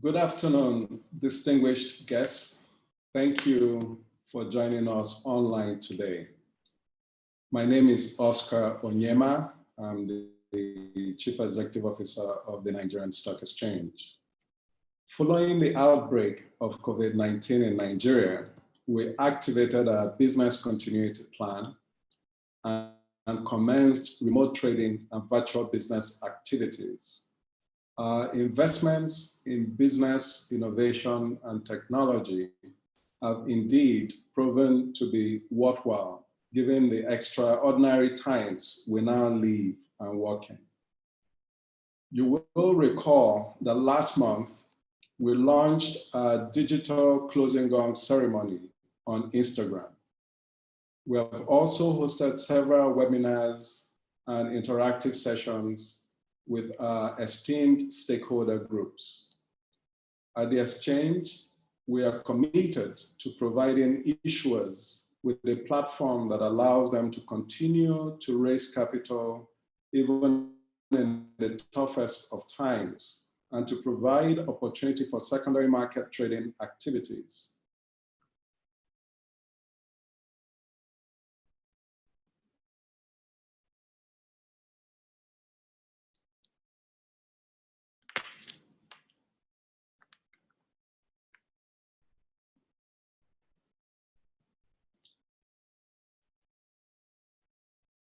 Good afternoon, distinguished guests. Thank you for joining us online today. My name is Oscar Onyema. I'm the Chief Executive Officer of the Nigerian Stock Exchange. Following the outbreak of COVID-19 in Nigeria, we activated our business continuity plan and commenced remote trading and virtual business activities. Our investments in business, innovation, and technology have indeed proven to be worthwhile, given the extraordinary times we now live and work in. You will recall that last month, we launched a digital closing gong ceremony on Instagram. We have also hosted several webinars and interactive sessions with our esteemed stakeholder groups. At the exchange, we are committed to providing issuers with a platform that allows them to continue to raise capital even in the toughest of times, and to provide opportunity for secondary market trading activities.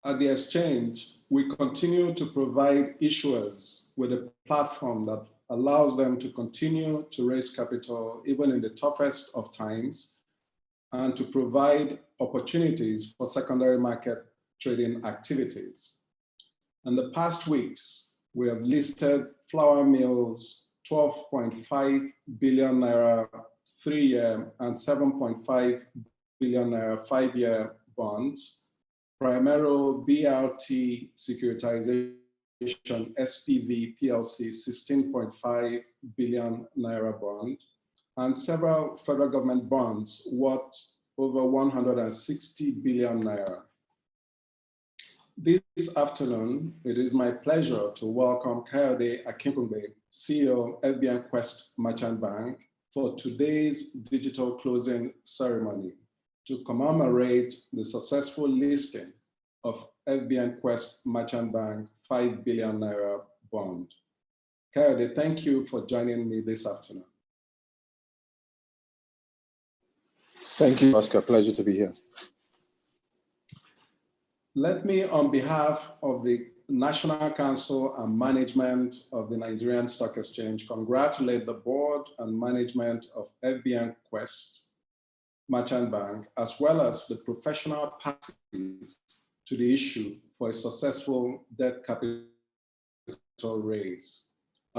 At the exchange, we continue to provide issuers with a platform that allows them to continue to raise capital even in the toughest of times, and to provide opportunities for secondary market trading activities. In the past weeks, we have listed Flour Mill's 12.5 billion naira 3-year and 7.5 billion naira 5-year bonds, Primero BRT Securitization SPV PLC 16.5 billion naira bond, and several federal government bonds worth over 160 billion naira. This afternoon, it is my pleasure to welcome Kayode Akinkunmi, CEO FBNQuest Merchant Bank, for today's digital closing ceremony to commemorate the successful listing of FBNQuest Merchant Bank 5 billion naira bond. Kayode, thank you for joining me this afternoon. Thank you, Oscar. Pleasure to be here. Let me, on behalf of the National Council and management of the Nigerian Stock Exchange, congratulate the board and management of FBNQuest Merchant Bank, as well as the professional parties to the issue for a successful debt capital raise.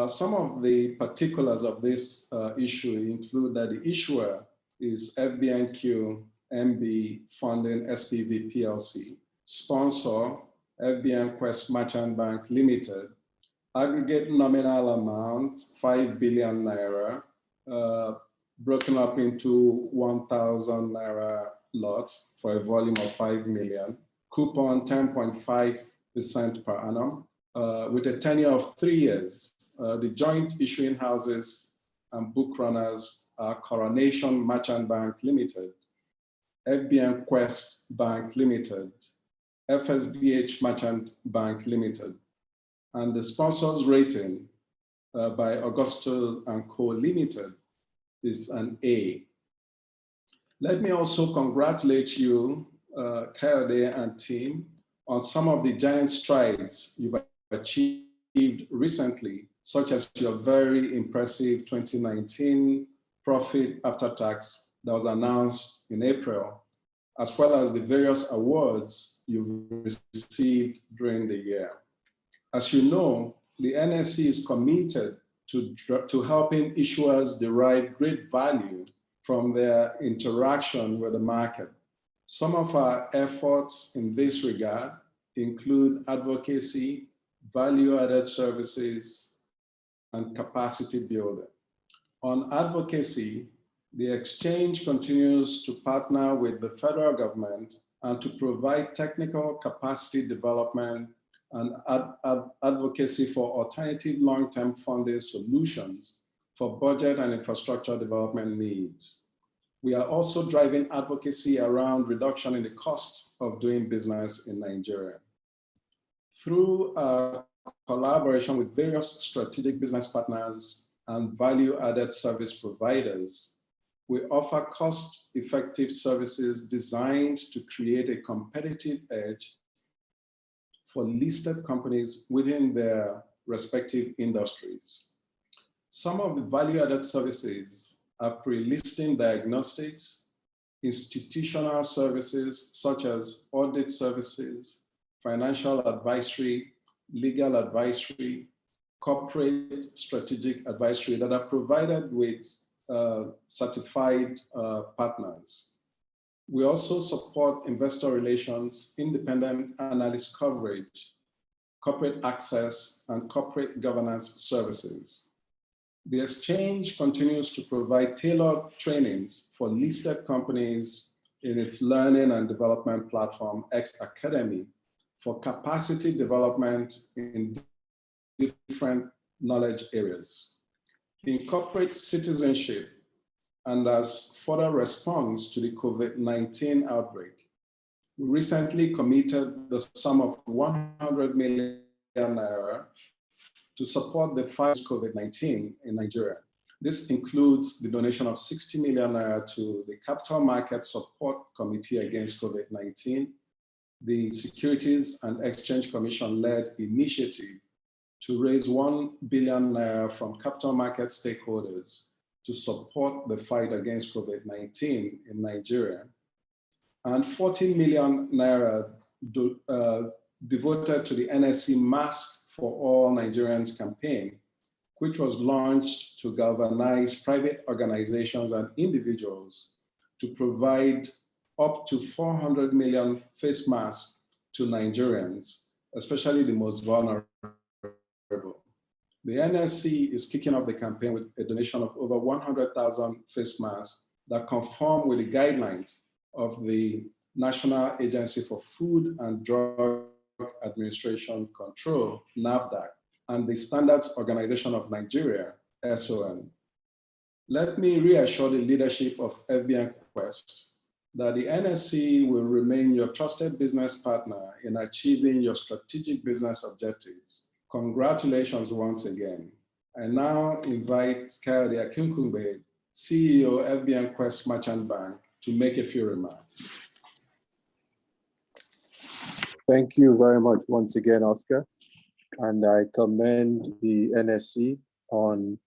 Some of the particulars of this issue include that the issuer is FBNQ MB Funding SPV PLC, sponsor FBNQuest Merchant Bank Limited, aggregate nominal amount 5 billion naira, broken up into 1,000 naira lots for a volume of 5 million, coupon 10.5% per annum, with a tenure of 3 years. The joint issuing houses and book runners are Coronation Merchant Bank Limited, FBNQuest Bank Limited, FSDH Merchant Bank Limited, and the sponsors rating by Augusto & Co. Limited is an A. Let me also congratulate you, Kayode and team, on some of the giant strides you've achieved recently, such as your very impressive 2019 profit after tax that was announced in April, as well as the various awards you received during the year. As you know, the NSE is committed to helping issuers derive great value from their interaction with the market. Some of our efforts in this regard include advocacy, value-added services, and capacity building. On advocacy, the exchange continues to partner with the federal government and to provide technical capacity development and advocacy for alternative long-term funding solutions for budget and infrastructure development needs. We are also driving advocacy around reduction in the cost of doing business in Nigeria. Through collaboration with various strategic business partners and value-added service providers, we offer cost-effective services designed to create a competitive edge for listed companies within their respective industries. Some of the value-added services are pre-listing diagnostics, institutional services such as audit services, financial advisory, legal advisory, corporate strategic advisory that are provided with certified partners. We also support investor relations, independent analyst coverage, corporate access, and corporate governance services. The exchange continues to provide tailored trainings for listed companies in its learning and development platform, X Academy, for capacity development in different knowledge areas. In corporate citizenship, and as further response to the COVID-19 outbreak, we recently committed the sum of 100 million naira to support the fight against COVID-19 in Nigeria. This includes the donation of 60 million naira to the Capital Market Support Committee Against COVID-19, the Securities and Exchange Commission-led initiative to raise 1 billion naira from capital market stakeholders to support the fight against COVID-19 in Nigeria, and 40 million naira devoted to the NSC Mask for All Nigerians campaign, which was launched to galvanize private organizations and individuals to provide up to 400 million face masks to Nigerians, especially the most vulnerable. The NSC is kicking off the campaign with a donation of over 100,000 face masks that conform with the guidelines of the National Agency for Food and Drug Administration Control, NAFDAC, and the Standards Organization of Nigeria, SON. Let me reassure the leadership of FBNQuest that the NSC will remain your trusted business partner in achieving your strategic business objectives. Congratulations once again. I now invite Kayode Akinkunbe, CEO FBNQuest Merchant Bank, to make a few remarks. Thank you very much once again, Oscar. And I commend the NSC on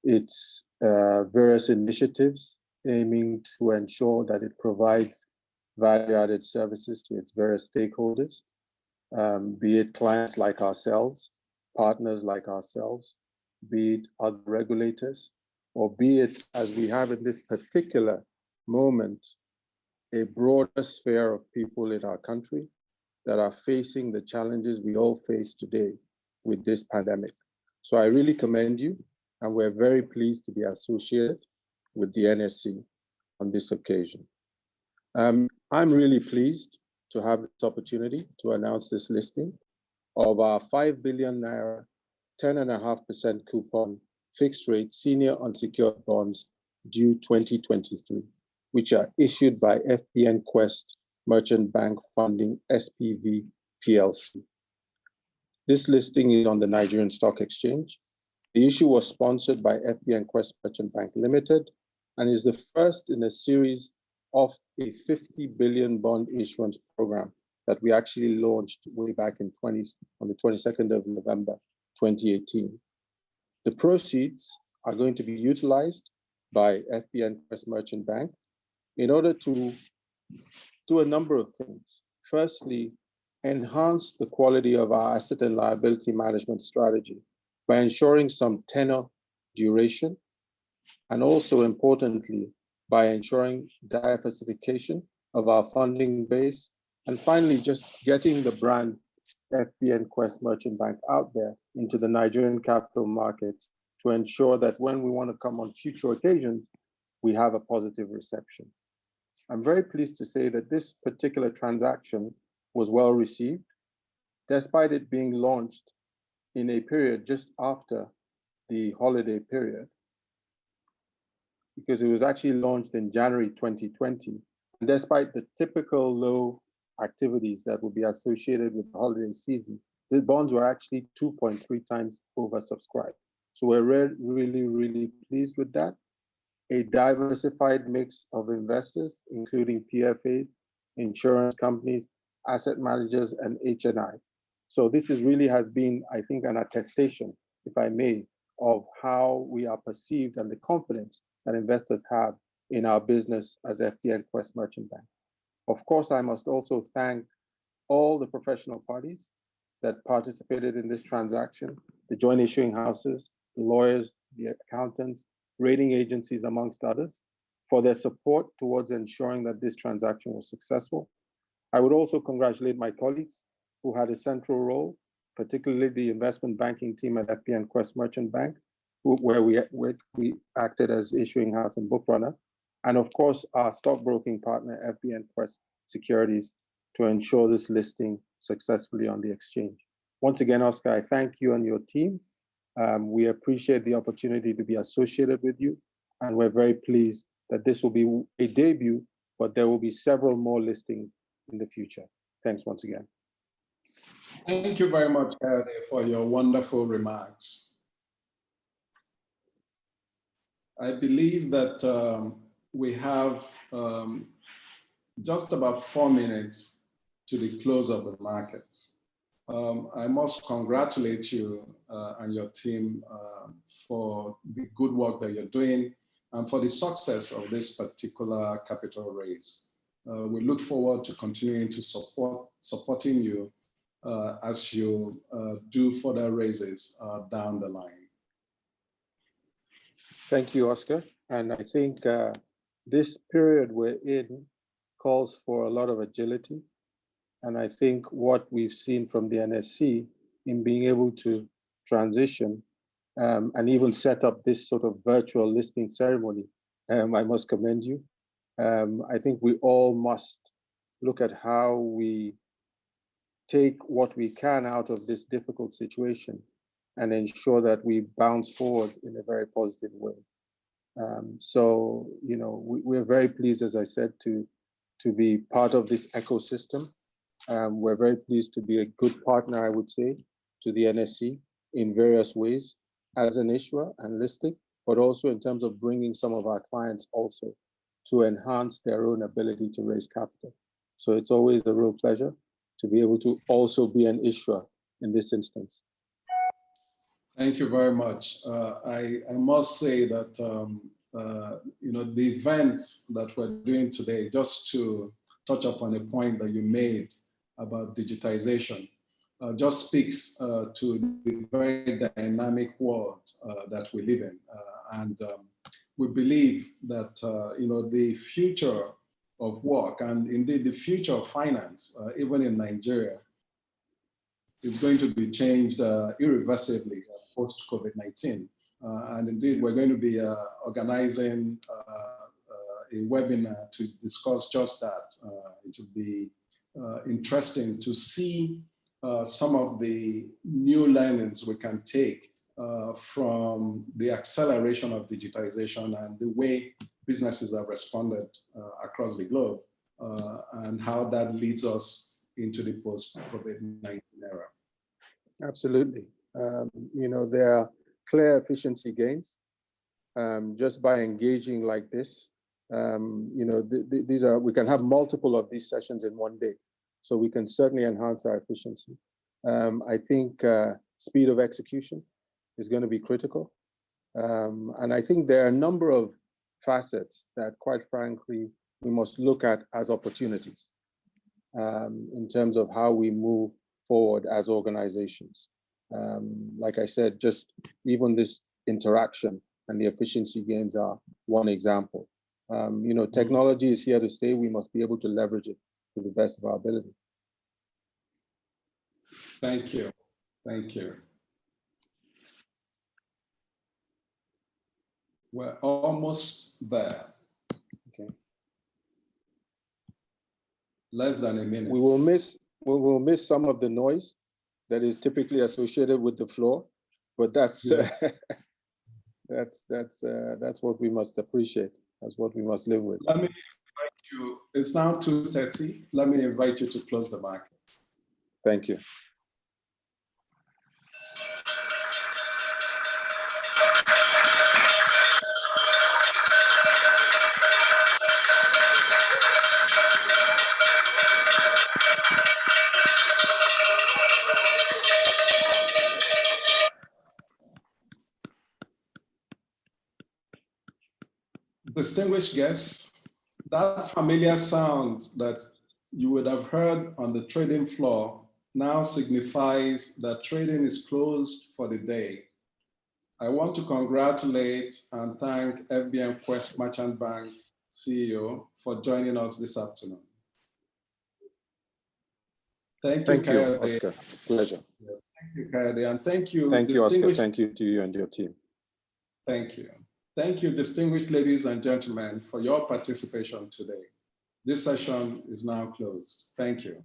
its various initiatives aiming to ensure that it provides value-added services to its various stakeholders, be it clients like ourselves, partners like ourselves, be it other regulators, or be it, as we have in this particular moment, a broader sphere of people in our country that are facing the challenges we all face today with this pandemic. So I really commend you, and we're very pleased to be associated with the NSC on this occasion. I'm really pleased to have this opportunity to announce this listing of our 5 billion naira, 10.5% coupon, fixed rate senior unsecured bonds due 2023, which are issued by FBNQuest Merchant Bank Funding SPV PLC. This listing is on the Nigerian Stock Exchange. The issue was sponsored by FBNQuest Merchant Bank Limited and is the first in a series of a 50 billion bond issuance program that we actually launched way back on the 22nd of November, 2018. The proceeds are going to be utilized by FBNQuest Merchant Bank in order to do a number of things. Firstly, enhance the quality of our asset and liability management strategy by ensuring some tenor duration, and also importantly, by ensuring diversification of our funding base, and finally, just getting the brand FBNQuest Merchant Bank out there into the Nigerian capital markets to ensure that when we want to come on future occasions, we have a positive reception. I'm very pleased to say that this particular transaction was well received, despite it being launched in a period just after the holiday period. because it was actually launched in January 2020. And despite the typical low activities that would be associated with the holiday season, the bonds were actually 2.3 times oversubscribed. So we're really pleased with that. A diversified mix of investors, including PFAs, insurance companies, asset managers, and HNIs. So this really has been, I think, an attestation, if I may, of how we are perceived and the confidence that investors have in our business as FBNQuest Merchant Bank. Of course, I must also thank all the professional parties that participated in this transaction, the joint issuing houses, the lawyers, the accountants, rating agencies, amongst others, for their support towards ensuring that this transaction was successful. I would also congratulate my colleagues who had a central role, particularly the investment banking team at FBNQuest Merchant Bank, where we acted as issuing house and book runner, and of course, our stockbroking partner, FBNQuest Securities, to ensure this listing successfully on the exchange. Once again, Oscar, I thank you and your team. We appreciate the opportunity to be associated with you, and we're very pleased that this will be a debut, but there will be several more listings in the future. Thanks once again. Thank you very much, Kayode, for your wonderful remarks. I believe that we have just about 4 minutes to the close of the markets. I must congratulate you and your team for the good work that you're doing and for the success of this particular capital raise. We look forward to continuing to supporting you as you do further raises down the line. Thank you, Oscar. And I think this period we're in calls for a lot of agility. And I think what we've seen from the NSC in being able to transition and even set up this sort of virtual listing ceremony, I must commend you. I think we all must look at how we take what we can out of this difficult situation and ensure that we bounce forward in a very positive way. So, you know, we're very pleased, as I said, to be part of this ecosystem. We're very pleased to be a good partner, I would say, to the NSC in various ways as an issuer and listing, but also in terms of bringing some of our clients also to enhance their own ability to raise capital. So it's always a real pleasure to be able to also be an issuer in this instance. Thank you very much. I must say that you know, the event that we're doing today, just to touch upon a point that you made about digitization, just speaks to the very dynamic world that we live in, and we believe that you know, the future of work and indeed the future of finance, even in Nigeria, is going to be changed irreversibly post-COVID-19. And indeed, we're going to be organizing a webinar to discuss just that. It will be interesting to see some of the new learnings we can take from the acceleration of digitization and the way businesses have responded across the globe, and how that leads us into the post-COVID-19 era. Absolutely. You know, there are clear efficiency gains just by engaging like this. You know, these are, we can have multiple of these sessions in one day, so we can certainly enhance our efficiency. I think speed of execution is going to be critical. And I think there are a number of facets that, quite frankly, we must look at as opportunities in terms of how we move forward as organizations. Like I said, just even this interaction and the efficiency gains are one example. You know, technology is here to stay. We must be able to leverage it to the best of our ability. Thank you. Thank you. We're almost there. Okay. Less than a minute. We will miss some of the noise that is typically associated with the floor, but that's That's what we must appreciate. That's what we must live with. Let me invite you, it's now 2:30. Let me invite you to close the market. Thank you. Distinguished guests, that familiar sound that you would have heard on the trading floor now signifies that trading is closed for the day. I want to congratulate and thank FBNQuest Merchant Bank CEO for joining us this afternoon. Thank you, Kayode. Oscar. Pleasure. Yes, thank you, Kayode, and thank you, Thank you, Oscar. Thank you to you and your team. Thank you. Thank you, distinguished ladies and gentlemen, for your participation today. This session is now closed. Thank you.